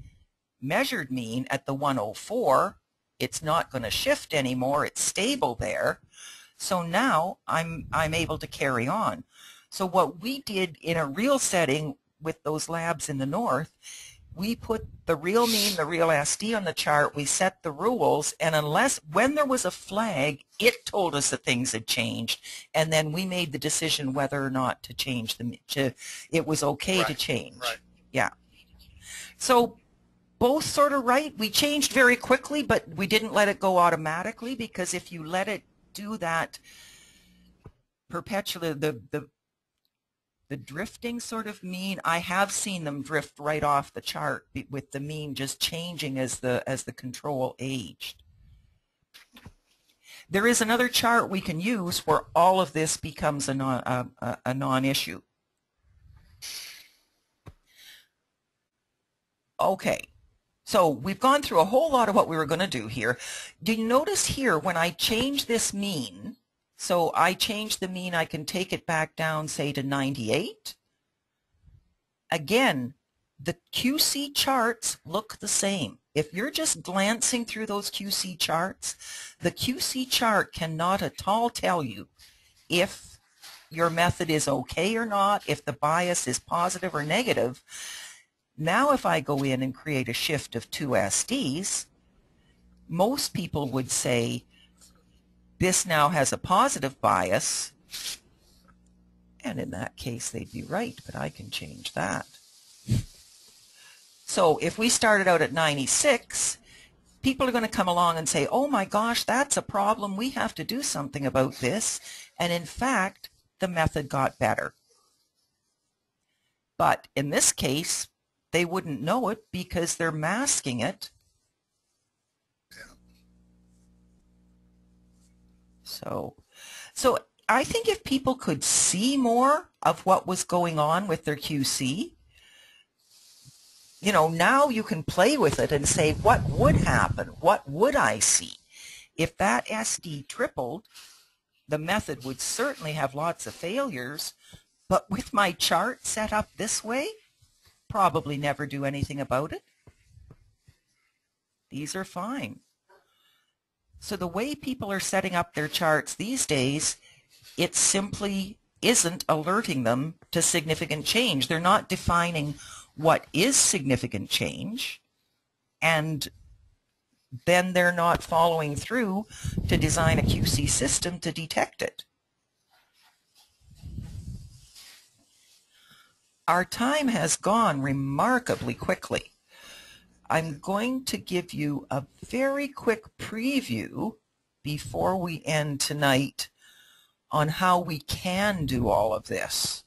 measured mean at the 104. It's not going to shift anymore. It's stable there. So now I'm able to carry on. So what we did in a real setting with those labs in the north, we put the real mean, the real SD on the chart, we set the rules, and when there was a flag, it told us that things had changed, and then we made the decision whether or not to change them. It was okay to change. Right. Yeah. So both sort of right. We changed very quickly, but we didn't let it go automatically, because if you let it do that perpetually, the drifting sort of mean, I have seen them drift right off the chart with the mean just changing as the control aged. There is another chart we can use where all of this becomes a non-issue. Okay, so we've gone through a whole lot of what we were going to do here. Do you notice here when I change this mean, so I change the mean, I can take it back down, say, to 98. Again, the QC charts look the same. If you're just glancing through those QC charts, the QC chart cannot at all tell you if your method is okay or not, if the bias is positive or negative. Now if I go in and create a shift of 2 SDs, most people would say, this now has a positive bias, and in that case they'd be right, but I can change that. So if we started out at 96, people are going to come along and say, oh my gosh, that's a problem, we have to do something about this, and in fact the method got better. But in this case they wouldn't know it because they're masking it. So I think if people could see more of what was going on with their QC, you know, now you can play with it and say, what would happen? What would I see? If that SD tripled, the method would certainly have lots of failures, but with my chart set up this way, probably never do anything about it. These are fine. So the way people are setting up their charts these days, it simply isn't alerting them to significant change. They're not defining what is significant change, and then they're not following through to design a QC system to detect it. Our time has gone remarkably quickly. I'm going to give you a very quick preview before we end tonight on how we can do all of this.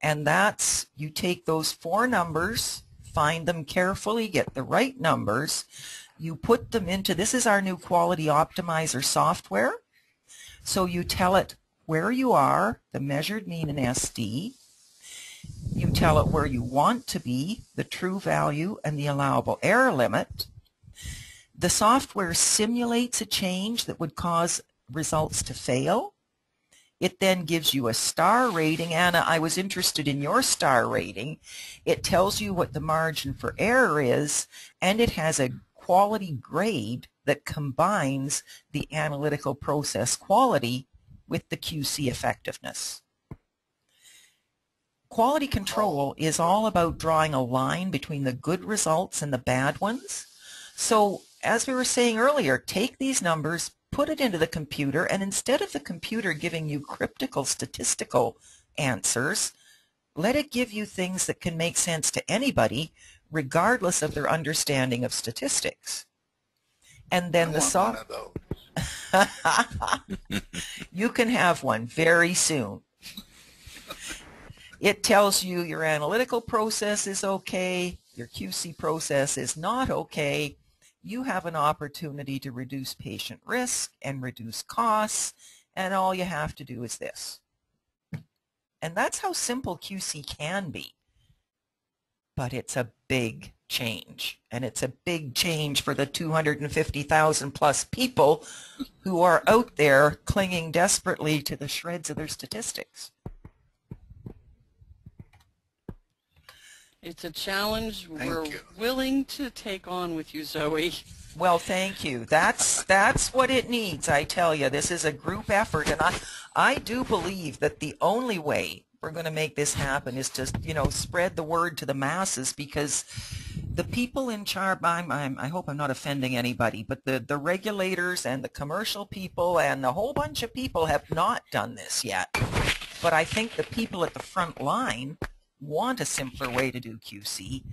And that's, you take those 4 numbers, find them carefully, get the right numbers, you put them into, this is our new quality optimizer software. So you tell it where you are, the measured mean in SD. You tell it where you want to be, the true value and the allowable error limit. The software simulates a change that would cause results to fail. It then gives you a star rating. Anna, I was interested in your star rating. It tells you what the margin for error is, and it has a quality grade that combines the analytical process quality with the QC effectiveness. Quality control is all about drawing a line between the good results and the bad ones. So, as we were saying earlier, take these numbers, put it into the computer, and instead of the computer giving you cryptical statistical answers, let it give you things that can make sense to anybody, regardless of their understanding of statistics. And then the software. You can have one very soon. It tells you your analytical process is okay, your QC process is not okay. You have an opportunity to reduce patient risk and reduce costs, and all you have to do is this. And that's how simple QC can be. But it's a big change, and it's a big change for the 250,000 plus people who are out there clinging desperately to the shreds of their statistics. It's a challenge we're willing to take on with you, Zoe. Well, thank you. That's what it needs, I tell you. This is a group effort, and I do believe that the only way we're going to make this happen is to, spread the word to the masses, because the people in charge, I hope I'm not offending anybody, but the regulators and the commercial people and a whole bunch of people have not done this yet. But I think the people at the front line want a simpler way to do QC,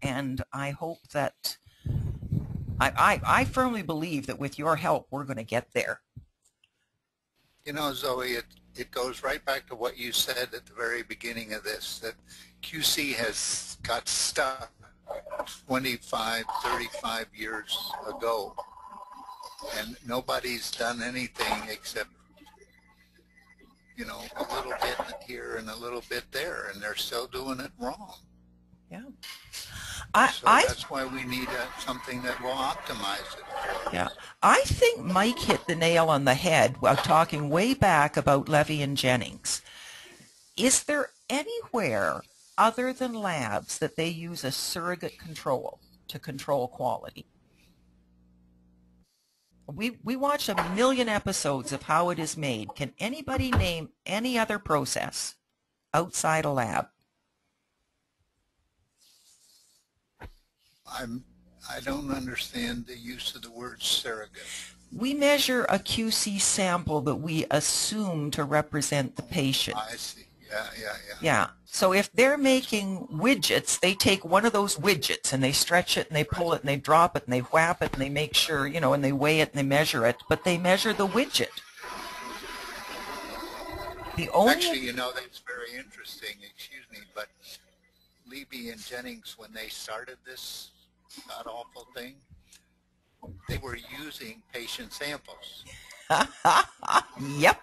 and I hope that I firmly believe that with your help we're going to get there. Zoe, it goes right back to what you said at the very beginning of this, that QC has got stuck 25, 35 years ago, and nobody's done anything except a little bit here and a little bit there, and they're still doing it wrong. Yeah. So that's why we need something that will optimize it. Yeah. I think Mike hit the nail on the head while talking way back about Levy and Jennings. Is there anywhere other than labs that they use a surrogate control to control quality? We watch 1 million episodes of how it is made. Can anybody name any other process outside a lab? I don't understand the use of the word surrogate. We measure a QC sample that we assume to represent the patient. I see. Yeah. Yeah. So if they're making widgets, they take one of those widgets and they stretch it and they pull it and they drop it and they whap it and they make sure, and they weigh it and they measure it, but they measure the widget. Actually, that's very interesting, excuse me, but Levy and Jennings, when they started this god-awful thing, they were using patient samples. Yep.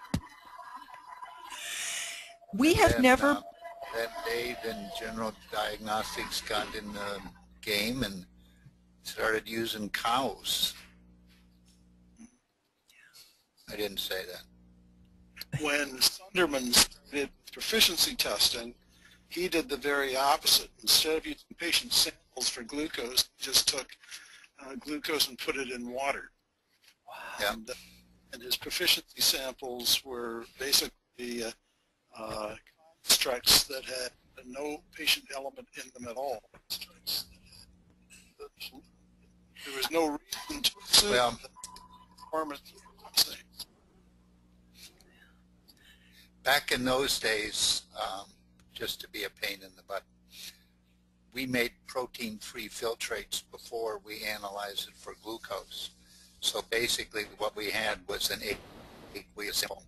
We have never... Then Dave and General Diagnostics got in the game and started using cows. I didn't say that. When Sunderman started proficiency testing, he did the very opposite. Instead of using patient samples for glucose, he just took glucose and put it in water. Wow. And his proficiency samples were basically constructs that had no patient element in them at all. There was no reason to assume that the performance was the same. Back in those days, just to be a pain in the butt, we made protein-free filtrates before we analyzed it for glucose. So basically what we had was an aqueous sample.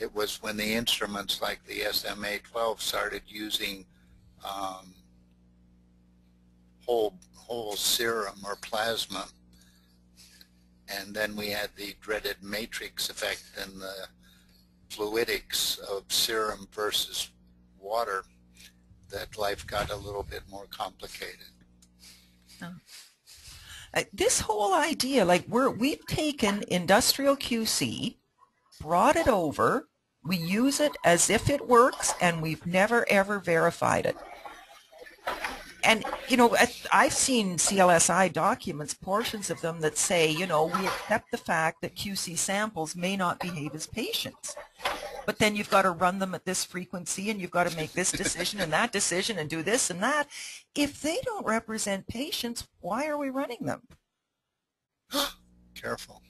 It was when the instruments like the SMA-12 started using whole serum or plasma, and then we had the dreaded matrix effect and the fluidics of serum versus water, that life got a little bit more complicated. This whole idea, we've taken industrial QC, brought it over, We use it as if it works, and we've never, ever verified it. And, you know, I've seen CLSI documents, portions of them that say, you know, we accept the fact that QC samples may not behave as patients. But then you've got to run them at this frequency, and you've got to make this decision and that decision and do this and that. If they don't represent patients, why are we running them? Careful.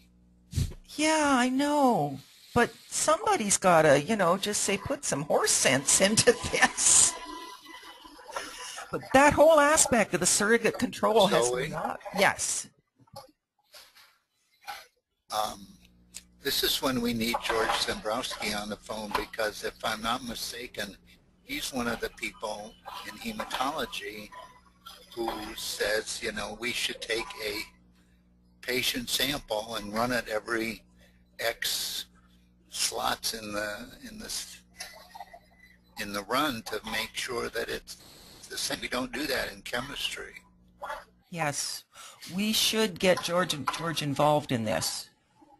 Yeah, I know. But somebody's got to, you know, just say put some horse sense into this. But that whole aspect of the surrogate control has not. Yes. This is when we need George Zembrowski on the phone, because if I'm not mistaken, he's one of the people in hematology who says, you know, we should take a patient sample and run it every X slots in the run to make sure that it's the same. We don't do that in chemistry. Yes, we should get George involved in this,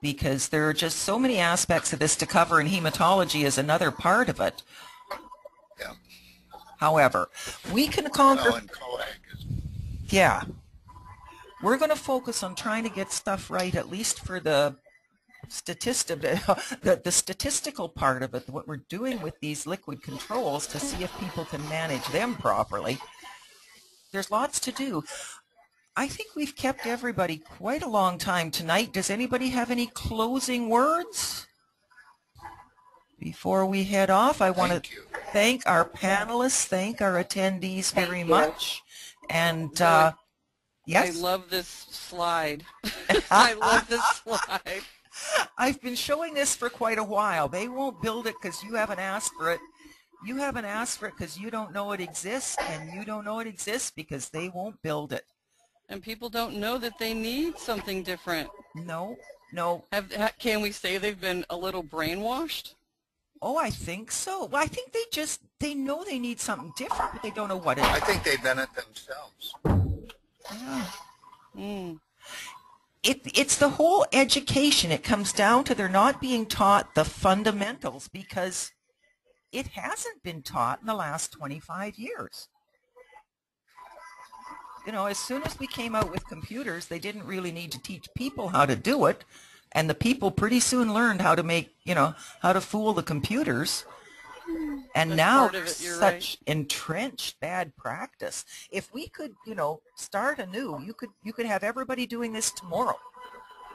because there are just so many aspects of this to cover, and hematology is another part of it. Yeah. However, we can conquer. Oh, and coag is... Yeah. We're going to focus on trying to get stuff right, at least for the statistical part of it, what we're doing with these liquid controls, to see if people can manage them properly. There's lots to do. I think we've kept everybody quite a long time tonight. Does anybody have any closing words? Before we head off, I want to thank our panelists, thank our attendees very much. And yes? I love this slide. I love this slide. I've been showing this for quite a while. They won't build it because you haven't asked for it. You haven't asked for it because you don't know it exists, and you don't know it exists because they won't build it. And people don't know that they need something different. No. Can we say they've been a little brainwashed? Oh, I think so. Well, I think they know they need something different, but they don't know what it is. I think they've done it themselves. Yeah. Mm. It's the whole education. It comes down to they're not being taught the fundamentals, because it hasn't been taught in the last 25 years. You know, as soon as we came out with computers, they didn't really need to teach people how to do it. And the people pretty soon learned how to make, you know, how to fool the computers. And now it's such entrenched bad practice. If we could, you know, start anew, you could have everybody doing this tomorrow.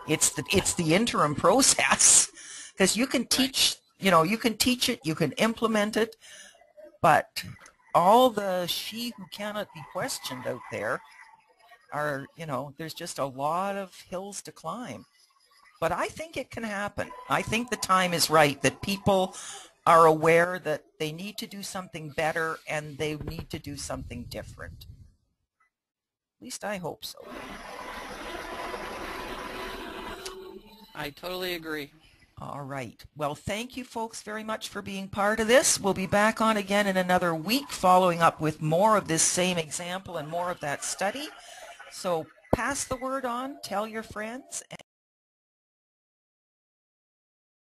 It's the interim process, because you can teach, you know, you can teach it, you can implement it, but all the she who cannot be questioned out there are, you know, there's just a lot of hills to climb. But I think it can happen. I think the time is right, that people are aware that they need to do something better and they need to do something different. At least I hope so. I totally agree. All right. Well, thank you folks very much for being part of this. We'll be back on again in another week, following up with more of this same example and more of that study. So pass the word on, tell your friends.